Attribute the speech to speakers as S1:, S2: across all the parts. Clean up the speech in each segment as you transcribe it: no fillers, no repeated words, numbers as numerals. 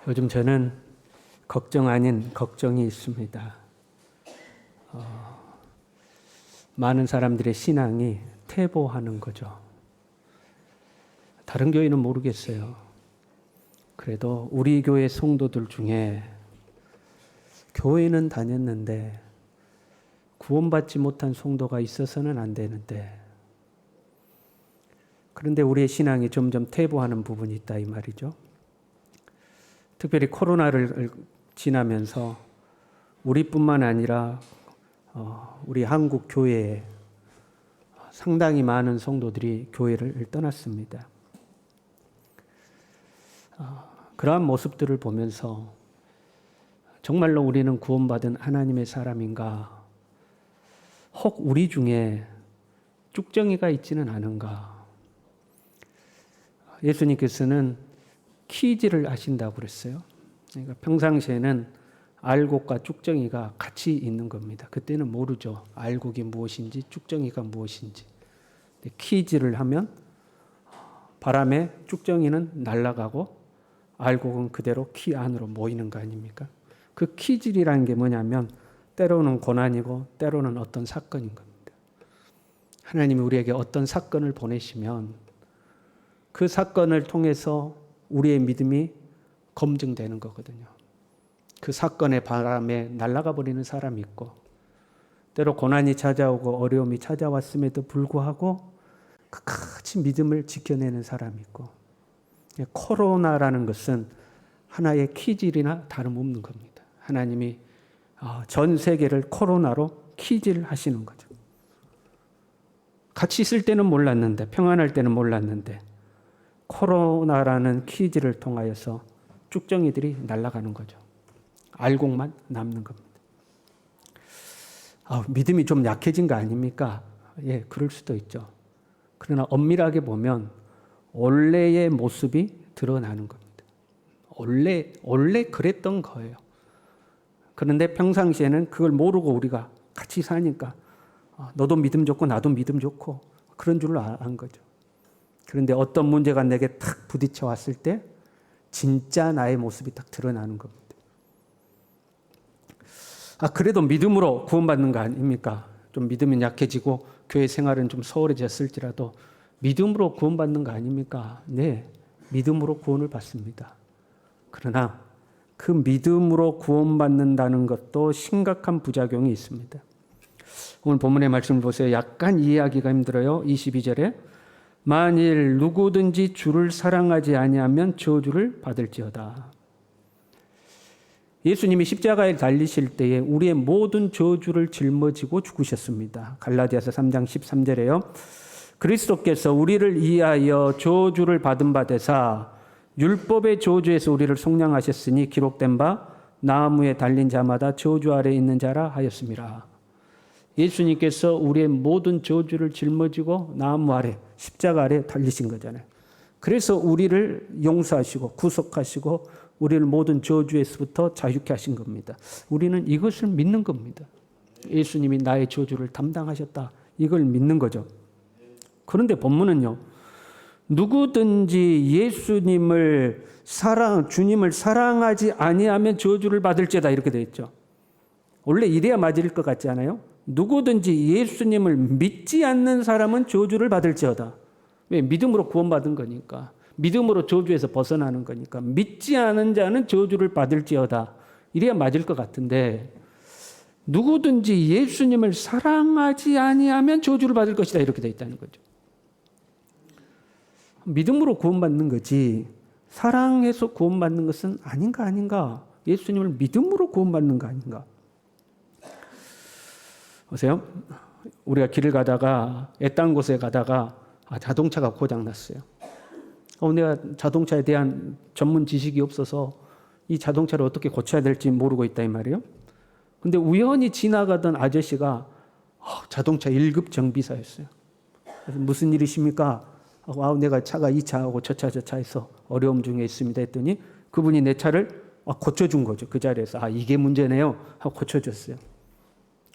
S1: 요즘 저는 걱정 아닌 걱정이 있습니다. 많은 사람들의 신앙이 퇴보하는 거죠. 다른 교회는 모르겠어요. 그래도 우리 교회 성도들 중에 교회는 다녔는데 구원받지 못한 성도가 있어서는 안 되는데, 그런데 우리의 신앙이 점점 퇴보하는 부분이 있다 이 말이죠. 특별히 코로나를 지나면서 우리뿐만 아니라 우리 한국 교회에 상당히 많은 성도들이 교회를 떠났습니다. 그러한 모습들을 보면서 정말로 우리는 구원받은 하나님의 사람인가? 혹 우리 중에 쭉정이가 있지는 않은가? 예수님께서는 키즈를 하신다고 그랬어요. 그러니까 평상시에는 알곡과 쭉정이가 같이 있는 겁니다. 그때는 모르죠. 알곡이 무엇인지 쭉정이가 무엇인지. 키즈를 하면 바람에 쭉정이는 날아가고 알곡은 그대로 키 안으로 모이는 거 아닙니까? 그 키질이라는 게 뭐냐면 때로는 고난이고 때로는 어떤 사건인 겁니다. 하나님이 우리에게 어떤 사건을 보내시면 그 사건을 통해서 우리의 믿음이 검증되는 거거든요. 그 사건의 바람에 날아가 버리는 사람이 있고, 때로 고난이 찾아오고 어려움이 찾아왔음에도 불구하고 끝까지 믿음을 지켜내는 사람이 있고, 코로나라는 것은 하나의 키질이나 다름없는 겁니다. 하나님이 전 세계를 코로나로 키질하시는 거죠. 같이 있을 때는 몰랐는데, 평안할 때는 몰랐는데 코로나라는 키질을 통하여서 쭉정이들이 날아가는 거죠. 알곡만 남는 겁니다. 믿음이 좀 약해진 거 아닙니까? 예, 그럴 수도 있죠. 그러나 엄밀하게 보면 원래의 모습이 드러나는 겁니다. 원래 그랬던 거예요. 그런데 평상시에는 그걸 모르고 우리가 같이 사니까 너도 믿음 좋고 나도 믿음 좋고 그런 줄로 안 거죠. 그런데 어떤 문제가 내게 탁 부딪혀 왔을 때 진짜 나의 모습이 딱 드러나는 겁니다. 그래도 믿음으로 구원받는 거 아닙니까? 좀 믿음이 약해지고 교회 생활은 좀 소홀해졌을지라도 믿음으로 구원받는 거 아닙니까? 네, 믿음으로 구원을 받습니다. 그러나 그 믿음으로 구원받는다는 것도 심각한 부작용이 있습니다. 오늘 본문의 말씀을 보세요. 약간 이해하기가 힘들어요. 22절에 만일 누구든지 주를 사랑하지 아니하면 저주를 받을지어다. 예수님이 십자가에 달리실 때에 우리의 모든 저주를 짊어지고 죽으셨습니다. 갈라디아서 3장 13절에요. 그리스도께서 우리를 위하여 저주를 받은 바 되사 율법의 저주에서 우리를 속량하셨으니 기록된 바 나무에 달린 자마다 저주 아래 있는 자라 하였습니다. 예수님께서 우리의 모든 저주를 짊어지고 나무 아래 십자가 아래 달리신 거잖아요. 그래서 우리를 용서하시고 구속하시고 우리를 모든 저주에서부터 자유케 하신 겁니다. 우리는 이것을 믿는 겁니다. 예수님이 나의 저주를 담당하셨다. 이걸 믿는 거죠. 그런데 본문은요. 누구든지 주님을 사랑하지 아니하면 저주를 받을지어다 이렇게 되어 있죠. 원래 이래야 맞을 것 같지 않아요? 누구든지 예수님을 믿지 않는 사람은 저주를 받을지어다. 왜? 믿음으로 구원받은 거니까. 믿음으로 저주에서 벗어나는 거니까. 믿지 않은 자는 저주를 받을지어다. 이래야 맞을 것 같은데 누구든지 예수님을 사랑하지 아니하면 저주를 받을 것이다 이렇게 되어 있다는 거죠. 믿음으로 구원받는 거지 사랑해서 구원받는 것은 아닌가? 예수님을 믿음으로 구원받는 거 아닌가? 보세요. 우리가 길을 가다가 애딴 곳에 가다가 자동차가 고장났어요. 내가 자동차에 대한 전문 지식이 없어서 이 자동차를 어떻게 고쳐야 될지 모르고 있다 이 말이에요. 근데 우연히 지나가던 아저씨가 자동차 1급 정비사였어요. 그래서 무슨 일이십니까? 내가 차가 이 차하고 저 차에서 어려움 중에 있습니다 했더니 그분이 내 차를 고쳐준 거죠. 그 자리에서 이게 문제네요 하고 고쳐줬어요.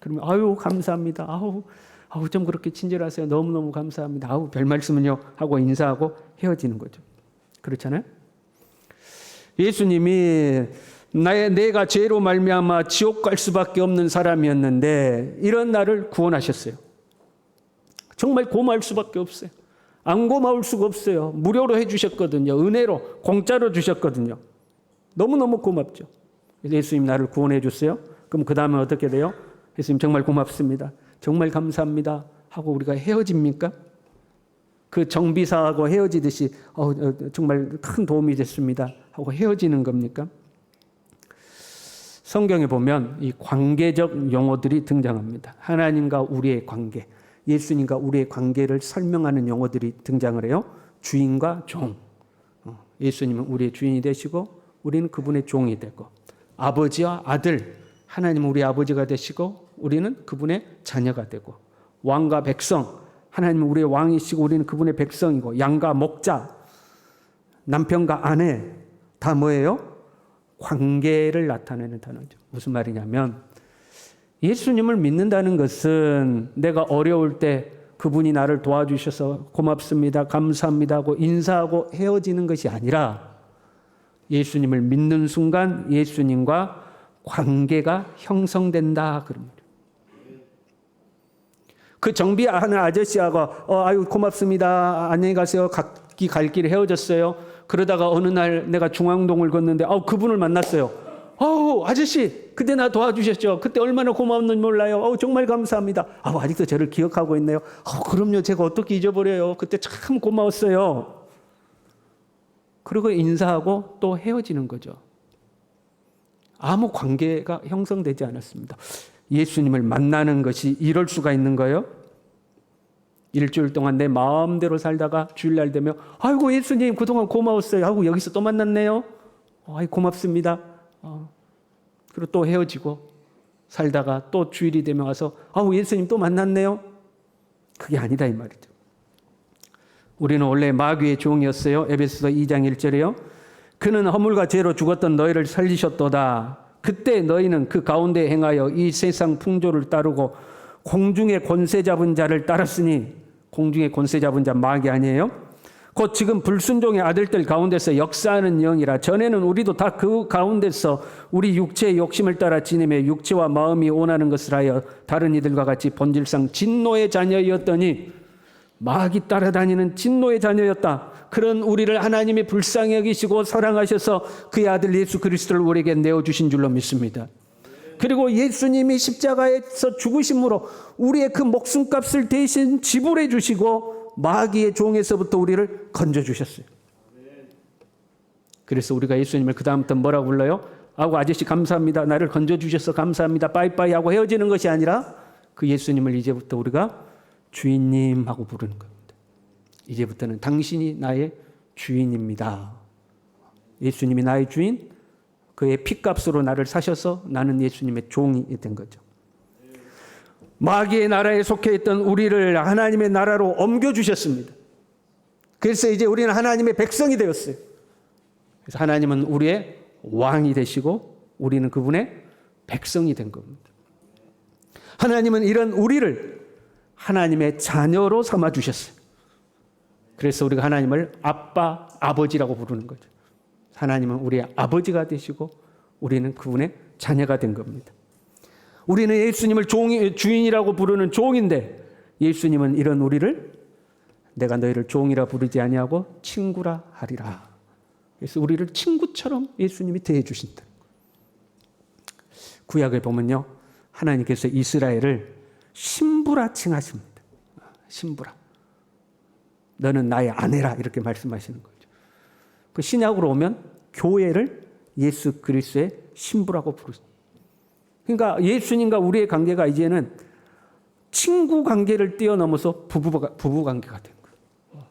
S1: 그러면 감사합니다. 좀 그렇게 친절하세요. 너무너무 감사합니다. 별 말씀은요 하고 인사하고 헤어지는 거죠. 그렇잖아요. 예수님이 내가 죄로 말미암아 지옥 갈 수밖에 없는 사람이었는데 이런 나를 구원하셨어요. 정말 고마울 수밖에 없어요. 안 고마울 수가 없어요. 무료로 해주셨거든요. 은혜로 공짜로 주셨거든요. 너무너무 고맙죠. 예수님 나를 구원해 줬어요. 그럼 그 다음에 어떻게 돼요? 예수님 정말 고맙습니다. 정말 감사합니다 하고 우리가 헤어집니까? 그 정비사하고 헤어지듯이 정말 큰 도움이 됐습니다 하고 헤어지는 겁니까? 성경에 보면 이 관계적 용어들이 등장합니다. 하나님과 우리의 관계, 예수님과 우리의 관계를 설명하는 용어들이 등장을 해요. 주인과 종. 예수님은 우리의 주인이 되시고 우리는 그분의 종이 되고, 아버지와 아들, 하나님은 우리 아버지가 되시고 우리는 그분의 자녀가 되고, 왕과 백성, 하나님은 우리의 왕이시고 우리는 그분의 백성이고, 양과 목자, 남편과 아내, 다 뭐예요? 관계를 나타내는 단어죠. 무슨 말이냐면 예수님을 믿는다는 것은 내가 어려울 때 그분이 나를 도와주셔서 고맙습니다, 감사합니다 하고 인사하고 헤어지는 것이 아니라 예수님을 믿는 순간 예수님과 관계가 형성된다 그럽니다. 그 정비하는 아저씨하고 아유 고맙습니다, 안녕히 가세요, 각기 갈 길에 헤어졌어요. 그러다가 어느 날 내가 중앙동을 걷는데 그분을 만났어요. 아저씨 그때 나 도와주셨죠. 그때 얼마나 고마웠는지 몰라요. 정말 감사합니다. 아직도 저를 기억하고 있네요. 그럼요, 제가 어떻게 잊어버려요. 그때 참 고마웠어요. 그리고 인사하고 또 헤어지는 거죠. 아무 관계가 형성되지 않았습니다. 예수님을 만나는 것이 이럴 수가 있는 거예요? 일주일 동안 내 마음대로 살다가 주일날 되면 아이고 예수님 그동안 고마웠어요. 여기서 또 만났네요. 고맙습니다. 그리고 또 헤어지고 살다가 또 주일이 되면 와서 예수님 또 만났네요. 그게 아니다 이 말이죠. 우리는 원래 마귀의 종이었어요. 에베소서 2장 1절에요. 그는 허물과 죄로 죽었던 너희를 살리셨도다. 그때 너희는 그 가운데 행하여 이 세상 풍조를 따르고 공중의 권세 잡은 자를 따랐으니, 공중의 권세 잡은 자 마귀 아니에요? 곧 지금 불순종의 아들들 가운데서 역사하는 영이라. 전에는 우리도 다 그 가운데서 우리 육체의 욕심을 따라 지내며 육체와 마음이 원하는 것을 하여 다른 이들과 같이 본질상 진노의 자녀였더니, 마귀 따라다니는 진노의 자녀였다. 그런 우리를 하나님이 불쌍히 여기시고 사랑하셔서 그의 아들 예수 그리스도를 우리에게 내어주신 줄로 믿습니다. 그리고 예수님이 십자가에서 죽으심으로 우리의 그 목숨값을 대신 지불해 주시고 마귀의 종에서부터 우리를 건져주셨어요. 그래서 우리가 예수님을 그 다음부터 뭐라고 불러요? 아저씨 감사합니다, 나를 건져주셔서 감사합니다, 빠이빠이 하고 헤어지는 것이 아니라 그 예수님을 이제부터 우리가 주인님 하고 부르는 겁니다. 이제부터는 당신이 나의 주인입니다. 예수님이 나의 주인, 그의 피값으로 나를 사셔서 나는 예수님의 종이 된 거죠. 마귀의 나라에 속해 있던 우리를 하나님의 나라로 옮겨주셨습니다. 그래서 이제 우리는 하나님의 백성이 되었어요. 그래서 하나님은 우리의 왕이 되시고 우리는 그분의 백성이 된 겁니다. 하나님은 이런 우리를 하나님의 자녀로 삼아주셨어요. 그래서 우리가 하나님을 아빠, 아버지라고 부르는 거죠. 하나님은 우리의 아버지가 되시고 우리는 그분의 자녀가 된 겁니다. 우리는 예수님을 주인이라고 부르는 종인데, 예수님은 이런 우리를 내가 너희를 종이라 부르지 아니하고 친구라 하리라. 그래서 우리를 친구처럼 예수님이 대해 주신다. 구약을 보면요, 하나님께서 이스라엘을 신부라 칭하십니다. 신부라. 너는 나의 아내라 이렇게 말씀하시는 거죠. 그 신약으로 오면 교회를 예수 그리스도의 신부라고 부르십니다. 그러니까 예수님과 우리의 관계가 이제는 친구 관계를 뛰어넘어서 부부 관계가 된 거예요.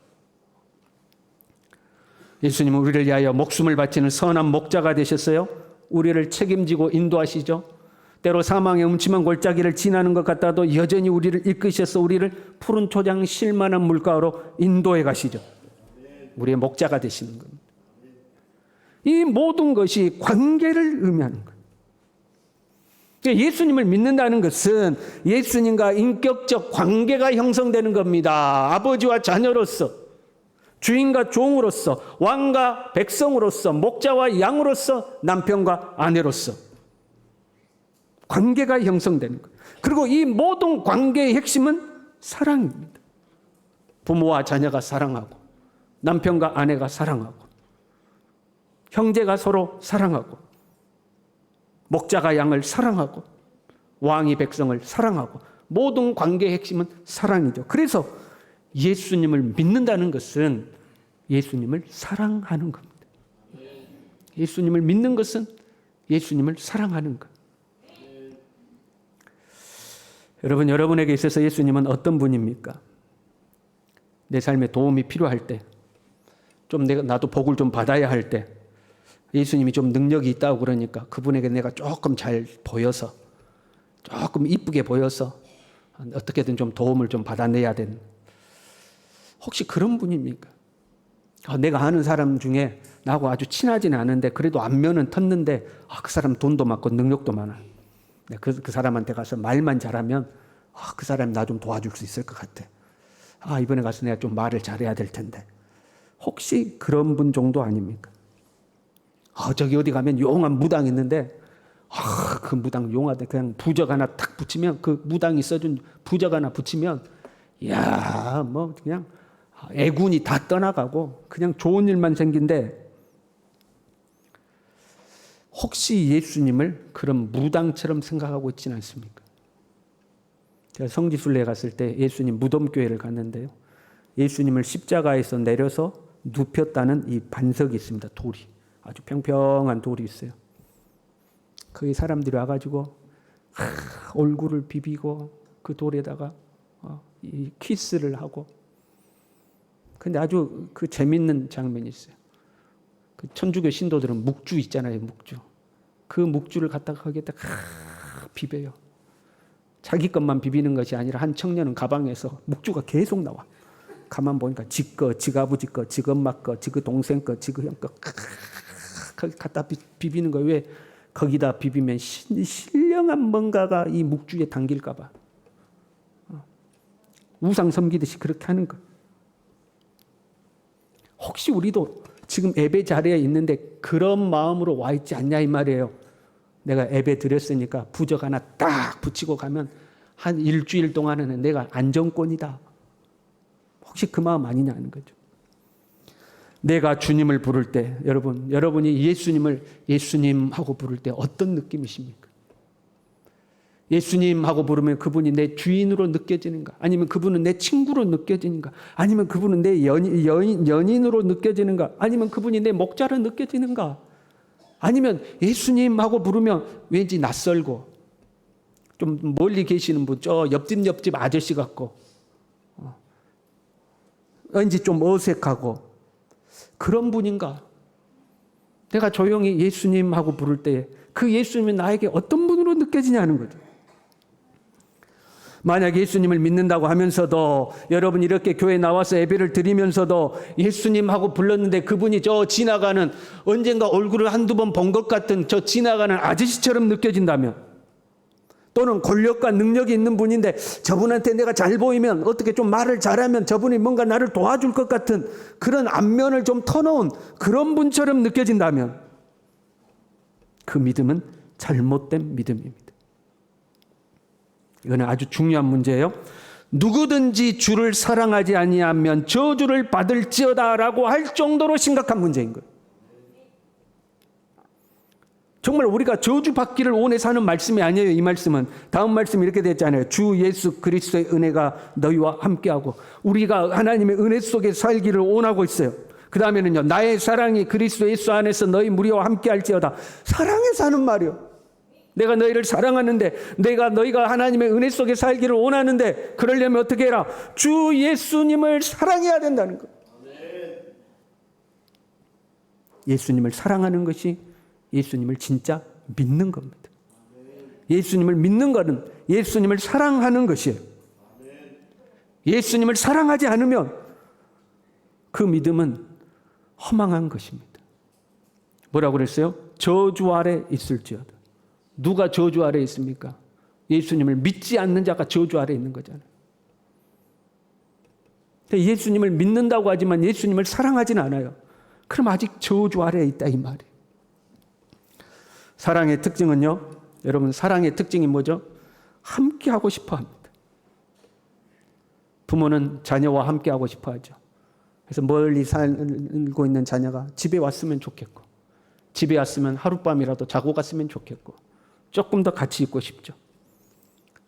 S1: 예수님은 우리를 위하여 목숨을 바치는 선한 목자가 되셨어요. 우리를 책임지고 인도하시죠. 때로 사망의 음침한 골짜기를 지나는 것 같아도 여전히 우리를 이끄셔서 우리를 푸른 초장 쉴만한 물가로 인도해 가시죠. 우리의 목자가 되시는 겁니다. 이 모든 것이 관계를 의미하는 거예요. 예수님을 믿는다는 것은 예수님과 인격적 관계가 형성되는 겁니다. 아버지와 자녀로서 주인과 종으로서, 왕과 백성으로서, 목자와 양으로서, 남편과 아내로서 관계가 형성되는 거예요. 그리고 이 모든 관계의 핵심은 사랑입니다. 부모와 자녀가 사랑하고, 남편과 아내가 사랑하고, 형제가 서로 사랑하고, 목자가 양을 사랑하고, 왕이 백성을 사랑하고, 모든 관계의 핵심은 사랑이죠. 그래서 예수님을 믿는다는 것은 예수님을 사랑하는 겁니다. 예수님을 믿는 것은 예수님을 사랑하는 것. 여러분, 여러분에게 있어서 예수님은 어떤 분입니까? 내 삶에 도움이 필요할 때, 좀 나도 복을 좀 받아야 할 때, 예수님이 좀 능력이 있다고 그러니까 그분에게 내가 조금 잘 보여서, 조금 이쁘게 보여서 어떻게든 좀 도움을 좀 받아내야 되는, 혹시 그런 분입니까? 내가 아는 사람 중에 나하고 아주 친하지는 않은데 그래도 안면은 텄는데 그 사람 돈도 많고 능력도 많아. 그 사람한테 가서 말만 잘하면 그 사람 나 좀 도와줄 수 있을 것 같아. 이번에 가서 내가 좀 말을 잘해야 될 텐데. 혹시 그런 분 정도 아닙니까? 저기 어디 가면 용한 무당 있는데 그 무당 용하대. 그냥 부적 하나 탁 붙이면, 그 무당이 써준 부적 하나 붙이면 뭐 그냥 애군이 다 떠나가고 그냥 좋은 일만 생긴데, 혹시 예수님을 그런 무당처럼 생각하고 있지는 않습니까? 제가 성지순례에 갔을 때 예수님 무덤교회를 갔는데요, 예수님을 십자가에서 내려서 눕혔다는 이 반석이 있습니다. 돌이 아주 평평한 돌이 있어요. 거기 사람들이 와가지고 얼굴을 비비고 그 돌에다가 이 키스를 하고. 근데 아주 그 재밌는 장면이 있어요. 그 천주교 신도들은 묵주 있잖아요, 묵주. 그 묵주를 갖다가 거기에다 비벼요. 자기 것만 비비는 것이 아니라 한 청년은 가방에서 묵주가 계속 나와. 가만 보니까 지 거, 지 아버지 거, 지 엄마 거, 지 동생 거, 지 형 거, 거기 갖다 비비는 거예요. 왜? 거기다 비비면 신령한 뭔가가 이 묵주에 담길까 봐. 우상 섬기듯이 그렇게 하는 거. 혹시 우리도 지금 예배 자리에 있는데 그런 마음으로 와 있지 않냐 이 말이에요. 내가 예배 드렸으니까 부적 하나 딱 붙이고 가면 한 일주일 동안은 내가 안정권이다. 혹시 그 마음 아니냐는 거죠. 내가 주님을 부를 때, 여러분이 예수님을 예수님 하고 부를 때 어떤 느낌이십니까? 예수님 하고 부르면 그분이 내 주인으로 느껴지는가? 아니면 그분은 내 친구로 느껴지는가? 아니면 그분은 내 연인으로 느껴지는가? 아니면 그분이 내 목자로 느껴지는가? 아니면 예수님 하고 부르면 왠지 낯설고 좀 멀리 계시는 분, 저 옆집 아저씨 같고 왠지 좀 어색하고 그런 분인가? 내가 조용히 예수님 하고 부를 때 그 예수님이 나에게 어떤 분으로 느껴지냐는 거죠. 만약 예수님을 믿는다고 하면서도, 여러분 이렇게 교회 나와서 예배를 드리면서도 예수님하고 불렀는데 그분이 저 지나가는, 언젠가 얼굴을 한두 번 본 것 같은 저 지나가는 아저씨처럼 느껴진다면, 또는 권력과 능력이 있는 분인데 저분한테 내가 잘 보이면, 어떻게 좀 말을 잘하면 저분이 뭔가 나를 도와줄 것 같은 그런 안면을 좀 터놓은 그런 분처럼 느껴진다면, 그 믿음은 잘못된 믿음입니다. 이거는 아주 중요한 문제예요. 누구든지 주를 사랑하지 아니하면 저주를 받을지어다라고 할 정도로 심각한 문제인 거예요. 정말 우리가 저주 받기를 원해서 하는 말씀이 아니에요. 이 말씀은 다음 말씀이 이렇게 됐잖아요. 주 예수 그리스도의 은혜가 너희와 함께하고, 우리가 하나님의 은혜 속에 살기를 원하고 있어요. 그 다음에는요, 나의 사랑이 그리스도 예수 안에서 너희 무리와 함께할지어다. 사랑해서 하는 말이요. 내가 너희를 사랑하는데, 너희가 하나님의 은혜 속에 살기를 원하는데, 그러려면 어떻게 해라? 주 예수님을 사랑해야 된다는 것. 예수님을 사랑하는 것이 예수님을 진짜 믿는 겁니다. 예수님을 믿는 것은 예수님을 사랑하는 것이에요. 예수님을 사랑하지 않으면 그 믿음은 허망한 것입니다. 뭐라고 그랬어요? 저주 아래 있을지어다. 누가 저주 아래 있습니까? 예수님을 믿지 않는 자가 저주 아래 있는 거잖아요. 예수님을 믿는다고 하지만 예수님을 사랑하지는 않아요. 그럼 아직 저주 아래에 있다 이 말이에요. 사랑의 특징은요, 여러분 사랑의 특징이 뭐죠? 함께하고 싶어 합니다. 부모는 자녀와 함께하고 싶어 하죠. 그래서 멀리 살고 있는 자녀가 집에 왔으면 좋겠고, 집에 왔으면 하룻밤이라도 자고 갔으면 좋겠고, 조금 더 같이 있고 싶죠.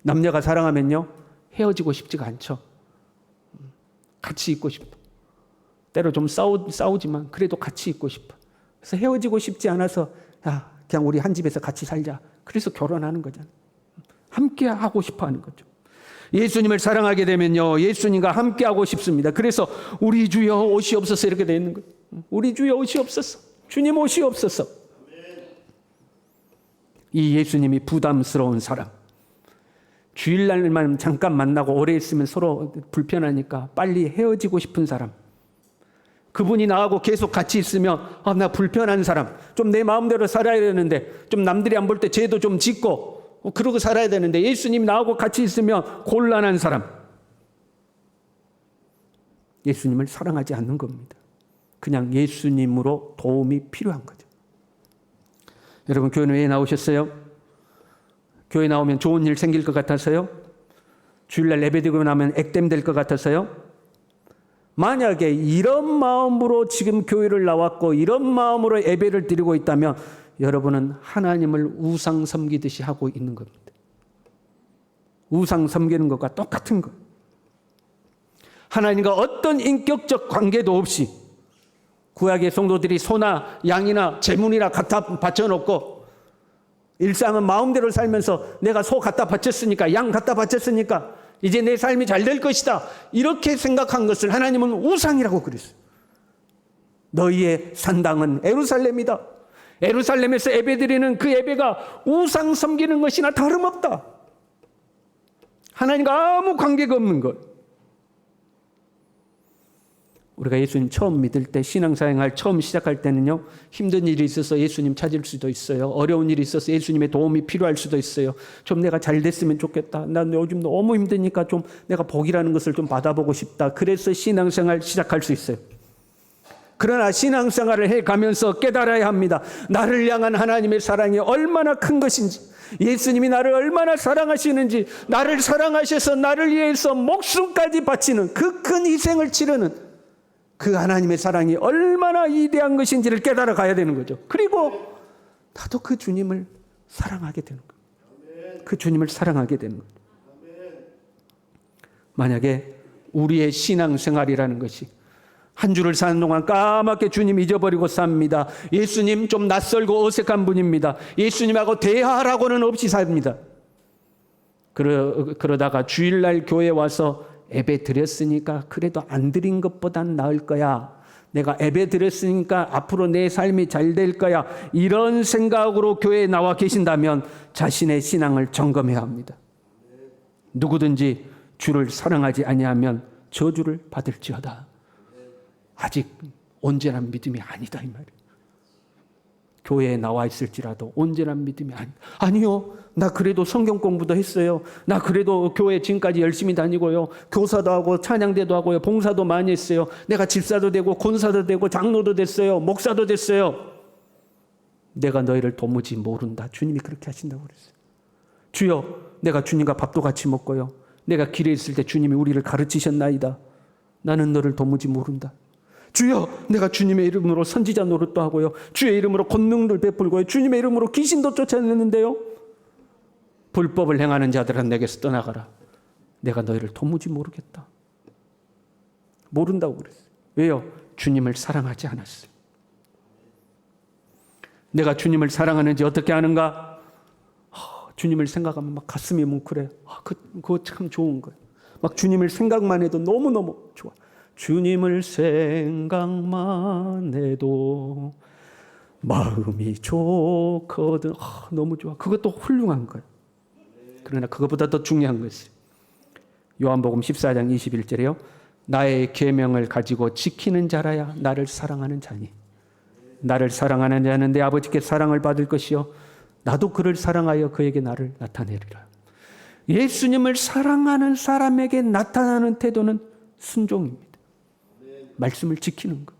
S1: 남녀가 사랑하면요, 헤어지고 싶지가 않죠. 같이 있고 싶어. 때로 좀 싸우지만 그래도 같이 있고 싶어. 그래서 헤어지고 싶지 않아서 야, 그냥 우리 한 집에서 같이 살자. 그래서 결혼하는 거잖아요. 함께 하고 싶어 하는 거죠. 예수님을 사랑하게 되면요, 예수님과 함께 하고 싶습니다. 그래서 우리 주여 오시옵소서 이렇게 되어 있는 거예요. 우리 주여 오시옵소서. 주님 오시옵소서. 이 예수님이 부담스러운 사람, 주일날만 잠깐 만나고 오래 있으면 서로 불편하니까 빨리 헤어지고 싶은 사람, 그분이 나하고 계속 같이 있으면 나 불편한 사람, 좀 내 마음대로 살아야 되는데 좀 남들이 안 볼 때 죄도 좀 짓고 그러고 살아야 되는데 예수님 나하고 같이 있으면 곤란한 사람, 예수님을 사랑하지 않는 겁니다. 그냥 예수님으로 도움이 필요한 거죠. 여러분 교회는 왜 나오셨어요? 교회 나오면 좋은 일 생길 것 같아서요? 주일날 예배드리고 나면 액땜 될 것 같아서요? 만약에 이런 마음으로 지금 교회를 나왔고 이런 마음으로 예배를 드리고 있다면 여러분은 하나님을 우상 섬기듯이 하고 있는 겁니다. 우상 섬기는 것과 똑같은 것. 하나님과 어떤 인격적 관계도 없이 구약의 성도들이 소나 양이나 제물이나 갖다 바쳐놓고 일상은 마음대로 살면서 내가 소 갖다 바쳤으니까 양 갖다 바쳤으니까 이제 내 삶이 잘 될 것이다 이렇게 생각한 것을 하나님은 우상이라고 그랬어요. 너희의 산당은 예루살렘이다. 예루살렘에서 예배드리는 그 예배가 우상 섬기는 것이나 다름없다. 하나님과 아무 관계가 없는 것. 우리가 예수님 처음 믿을 때 신앙생활 처음 시작할 때는요, 힘든 일이 있어서 예수님 찾을 수도 있어요. 어려운 일이 있어서 예수님의 도움이 필요할 수도 있어요. 좀 내가 잘 됐으면 좋겠다. 난 요즘 너무 힘드니까 좀 내가 복이라는 것을 좀 받아보고 싶다. 그래서 신앙생활 시작할 수 있어요. 그러나 신앙생활을 해가면서 깨달아야 합니다. 나를 향한 하나님의 사랑이 얼마나 큰 것인지, 예수님이 나를 얼마나 사랑하시는지, 나를 사랑하셔서 나를 위해서 목숨까지 바치는 그 큰 희생을 치르는 그 하나님의 사랑이 얼마나 위대한 것인지를 깨달아 가야 되는 거죠. 그리고 나도 그 주님을 사랑하게 되는 거예요. 그 주님을 사랑하게 되는 거예요. 만약에 우리의 신앙생활이라는 것이 한 주를 사는 동안 까맣게 주님 잊어버리고 삽니다. 예수님 좀 낯설고 어색한 분입니다. 예수님하고 대화하라고는 없이 삽니다. 그러다가 주일날 교회 와서 예배 드렸으니까 그래도 안 드린 것보단 나을 거야. 내가 예배 드렸으니까 앞으로 내 삶이 잘 될 거야. 이런 생각으로 교회에 나와 계신다면 자신의 신앙을 점검해야 합니다. 누구든지 주를 사랑하지 아니하면 저주를 받을지어다. 아직 온전한 믿음이 아니다 이 말이에요. 교회에 나와 있을지라도 온전한 믿음이 아니요. 나 그래도 성경 공부도 했어요. 나 그래도 교회 지금까지 열심히 다니고요. 교사도 하고 찬양대도 하고요. 봉사도 많이 했어요. 내가 집사도 되고 권사도 되고 장로도 됐어요. 목사도 됐어요. 내가 너희를 도무지 모른다. 주님이 그렇게 하신다고 그랬어요. 주여, 내가 주님과 밥도 같이 먹고요. 내가 길에 있을 때 주님이 우리를 가르치셨나이다. 나는 너를 도무지 모른다. 주여, 내가 주님의 이름으로 선지자 노릇도 하고요. 주의 이름으로 권능을 베풀고요. 주님의 이름으로 귀신도 쫓아내는데요. 불법을 행하는 자들은 내게서 떠나가라. 내가 너희를 도무지 모르겠다. 모른다고 그랬어요. 왜요? 주님을 사랑하지 않았어요. 내가 주님을 사랑하는지 어떻게 아는가? 주님을 생각하면 막 가슴이 뭉클해. 그거 참 좋은 거예요. 막 주님을 생각만 해도 너무너무 좋아. 주님을 생각만 해도 마음이 좋거든. 너무 좋아. 그것도 훌륭한 거예요. 그러나 그것보다 더 중요한 것이 요한복음 14장 21절에요. 나의 계명을 가지고 지키는 자라야 나를 사랑하는 자니. 나를 사랑하는 자는 내 아버지께 사랑을 받을 것이요 나도 그를 사랑하여 그에게 나를 나타내리라. 예수님을 사랑하는 사람에게 나타나는 태도는 순종입니다. 말씀을 지키는 것.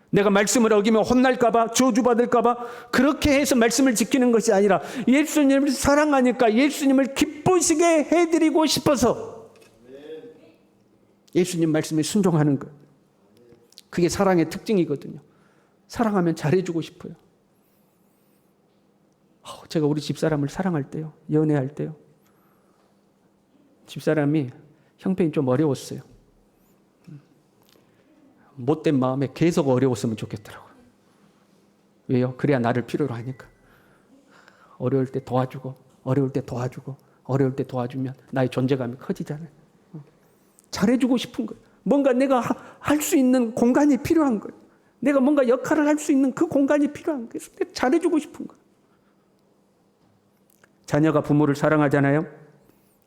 S1: 내가 말씀을 어기면 혼날까봐, 저주받을까봐 그렇게 해서 말씀을 지키는 것이 아니라 예수님을 사랑하니까 예수님을 기쁘시게 해드리고 싶어서 예수님 말씀에 순종하는 것. 그게 사랑의 특징이거든요. 사랑하면 잘해주고 싶어요. 제가 우리 집사람을 사랑할 때요, 연애할 때요, 집사람이 형편이 좀 어려웠어요. 못된 마음에 계속 어려웠으면 좋겠더라고요. 왜요? 그래야 나를 필요로 하니까. 어려울 때 도와주고, 어려울 때 도와주고, 어려울 때 도와주면 나의 존재감이 커지잖아요. 잘해주고 싶은 거예요. 뭔가 내가 할 수 있는 공간이 필요한 거예요. 내가 뭔가 역할을 할 수 있는 그 공간이 필요한 거예요. 잘해주고 싶은 거예요. 자녀가 부모를 사랑하잖아요.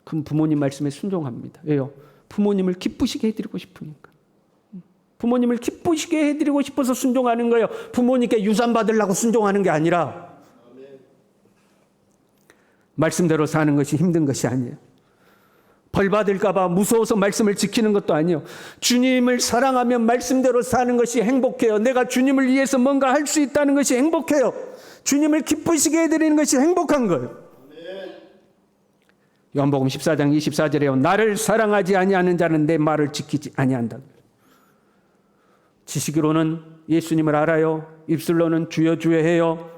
S1: 그럼 부모님 말씀에 순종합니다. 왜요? 부모님을 기쁘시게 해드리고 싶으니까. 부모님을 기쁘시게 해드리고 싶어서 순종하는 거예요. 부모님께 유산 받으려고 순종하는 게 아니라 말씀대로 사는 것이 힘든 것이 아니에요. 벌 받을까 봐 무서워서 말씀을 지키는 것도 아니에요. 주님을 사랑하면 말씀대로 사는 것이 행복해요. 내가 주님을 위해서 뭔가 할 수 있다는 것이 행복해요. 주님을 기쁘시게 해드리는 것이 행복한 거예요. 요한복음 14장 24절에요. 나를 사랑하지 아니하는 자는 내 말을 지키지 아니한다. 지식으로는 예수님을 알아요. 입술로는 주여 주여 해요.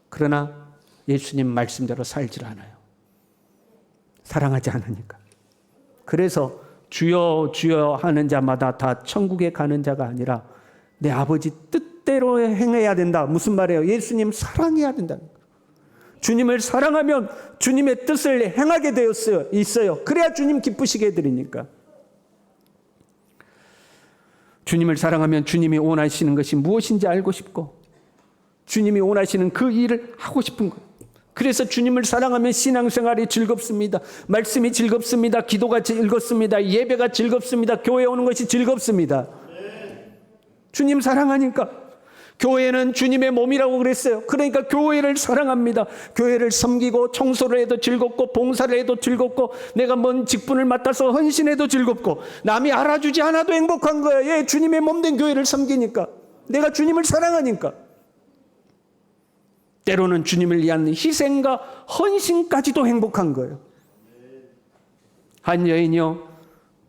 S1: 그러나 예수님 말씀대로 살질 않아요. 사랑하지 않으니까. 그래서 주여 주여 하는 자마다 다 천국에 가는 자가 아니라 내 아버지 뜻대로 행해야 된다. 무슨 말이에요? 예수님 사랑해야 된다는 거예요. 주님을 사랑하면 주님의 뜻을 행하게 있어요. 그래야 주님 기쁘시게 해드리니까. 주님을 사랑하면 주님이 원하시는 것이 무엇인지 알고 싶고 주님이 원하시는 그 일을 하고 싶은 거예요. 그래서 주님을 사랑하면 신앙생활이 즐겁습니다. 말씀이 즐겁습니다. 기도가 즐겁습니다. 예배가 즐겁습니다. 교회 오는 것이 즐겁습니다. 주님 사랑하니까. 교회는 주님의 몸이라고 그랬어요. 그러니까 교회를 사랑합니다. 교회를 섬기고 청소를 해도 즐겁고 봉사를 해도 즐겁고 내가 뭔 직분을 맡아서 헌신해도 즐겁고 남이 알아주지 않아도 행복한 거예요. 예, 주님의 몸된 교회를 섬기니까. 내가 주님을 사랑하니까. 때로는 주님을 위한 희생과 헌신까지도 행복한 거예요. 한 여인이요,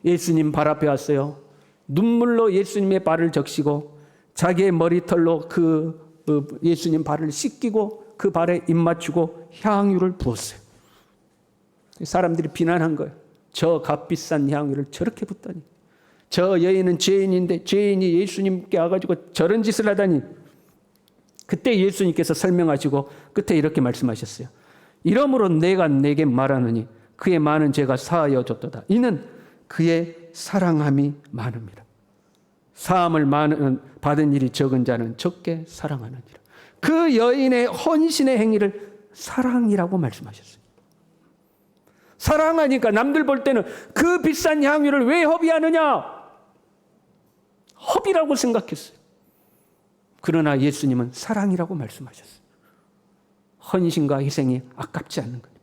S1: 예수님 발 앞에 왔어요. 눈물로 예수님의 발을 적시고 자기의 머리털로 그 예수님 발을 씻기고 그 발에 입 맞추고 향유를 부었어요. 사람들이 비난한 거예요. 저 값비싼 향유를 저렇게 붓다니. 저 여인은 죄인인데 죄인이 예수님께 와가지고 저런 짓을 하다니. 그때 예수님께서 설명하시고 끝에 이렇게 말씀하셨어요. 이러므로 내가 내게 말하느니 그의 많은 죄가 사하여 줬도다. 이는 그의 사랑함이 많음이라. 사함을 받은 일이 적은 자는 적게 사랑하느니라. 그 여인의 헌신의 행위를 사랑이라고 말씀하셨어요. 사랑하니까 남들 볼 때는 그 비싼 향유를 왜 허비하느냐? 허비라고 생각했어요. 그러나 예수님은 사랑이라고 말씀하셨어요. 헌신과 희생이 아깝지 않는 거예요.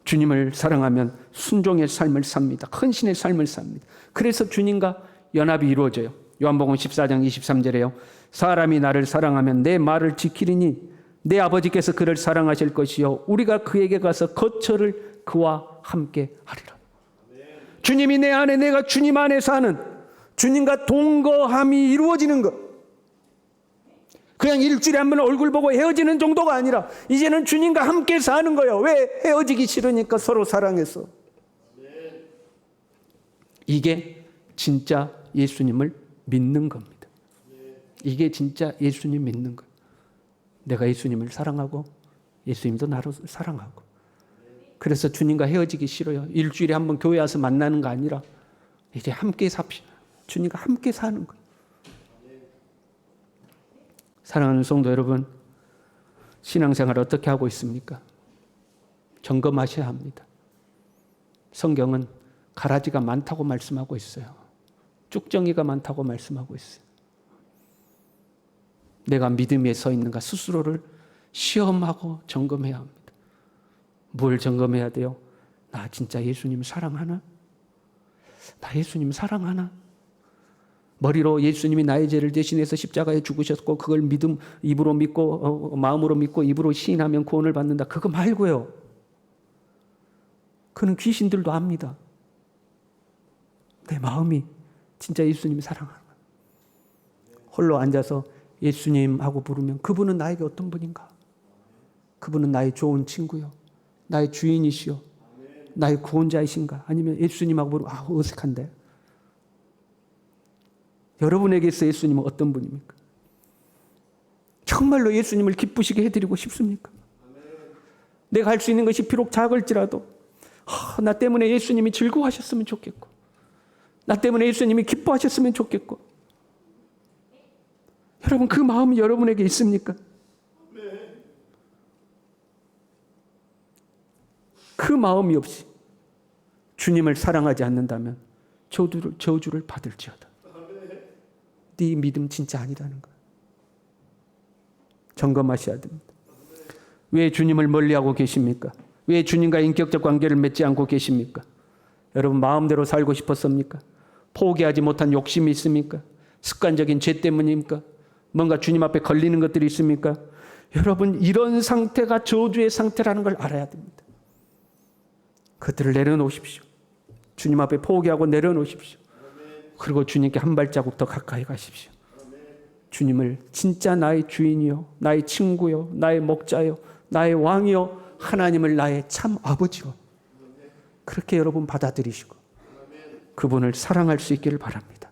S1: 주님을 사랑하면 순종의 삶을 삽니다. 헌신의 삶을 삽니다. 그래서 주님과 연합이 이루어져요. 요한복음 14장 23절에요. 사람이 나를 사랑하면 내 말을 지키리니 내 아버지께서 그를 사랑하실 것이요 우리가 그에게 가서 거처를 그와 함께 하리라. 주님이 내 안에 내가 주님 안에 사는 주님과 동거함이 이루어지는 것. 그냥 일주일에 한 번 얼굴 보고 헤어지는 정도가 아니라 이제는 주님과 함께 사는 거예요. 왜? 헤어지기 싫으니까 서로 사랑해서. 이게 진짜 예수님을 믿는 겁니다. 이게 진짜 예수님 믿는 거예요. 내가 예수님을 사랑하고 예수님도 나를 사랑하고. 그래서 주님과 헤어지기 싫어요. 일주일에 한 번 교회 와서 만나는 거 아니라 이제 함께 삽시다. 주님과 함께 사는 거예요. 사랑하는 성도 여러분, 신앙생활 어떻게 하고 있습니까? 점검하셔야 합니다. 성경은 가라지가 많다고 말씀하고 있어요. 쭉정이가 많다고 말씀하고 있어요. 내가 믿음에 서 있는가 스스로를 시험하고 점검해야 합니다. 뭘 점검해야 돼요? 나 진짜 예수님 사랑하나? 나 예수님 사랑하나? 머리로 예수님이 나의 죄를 대신해서 십자가에 죽으셨고 그걸 입으로 믿고 마음으로 믿고 입으로 시인하면 구원을 받는다. 그거 말고요. 그는 귀신들도 압니다. 내 마음이 진짜 예수님이 사랑하는 거예요. 홀로 앉아서 예수님 하고 부르면 그분은 나에게 어떤 분인가? 그분은 나의 좋은 친구요. 나의 주인이시요. 나의 구원자이신가? 아니면 예수님하고 부르면 어색한데. 여러분에게서 예수님은 어떤 분입니까? 정말로 예수님을 기쁘시게 해드리고 싶습니까? 내가 할 수 있는 것이 비록 작을지라도 나 때문에 예수님이 즐거워하셨으면 좋겠고 나 때문에 예수님이 기뻐하셨으면 좋겠고 여러분 그 마음이 여러분에게 있습니까? 그 마음이 없이 주님을 사랑하지 않는다면 저주를 받을지어다. 네 믿음 진짜 아니라는 거예요. 점검하셔야 됩니다. 왜 주님을 멀리하고 계십니까? 왜 주님과 인격적 관계를 맺지 않고 계십니까? 여러분 마음대로 살고 싶었습니까? 포기하지 못한 욕심이 있습니까? 습관적인 죄 때문입니까? 뭔가 주님 앞에 걸리는 것들이 있습니까? 여러분 이런 상태가 저주의 상태라는 걸 알아야 됩니다. 그들을 내려놓으십시오. 주님 앞에 포기하고 내려놓으십시오. 그리고 주님께 한 발자국 더 가까이 가십시오. 주님을 진짜 나의 주인이요, 나의 친구요, 나의 목자요, 나의 왕이요, 하나님을 나의 참 아버지요. 그렇게 여러분 받아들이시고 그분을 사랑할 수 있기를 바랍니다.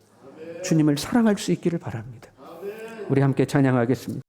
S1: 주님을 사랑할 수 있기를 바랍니다. 우리 함께 찬양하겠습니다.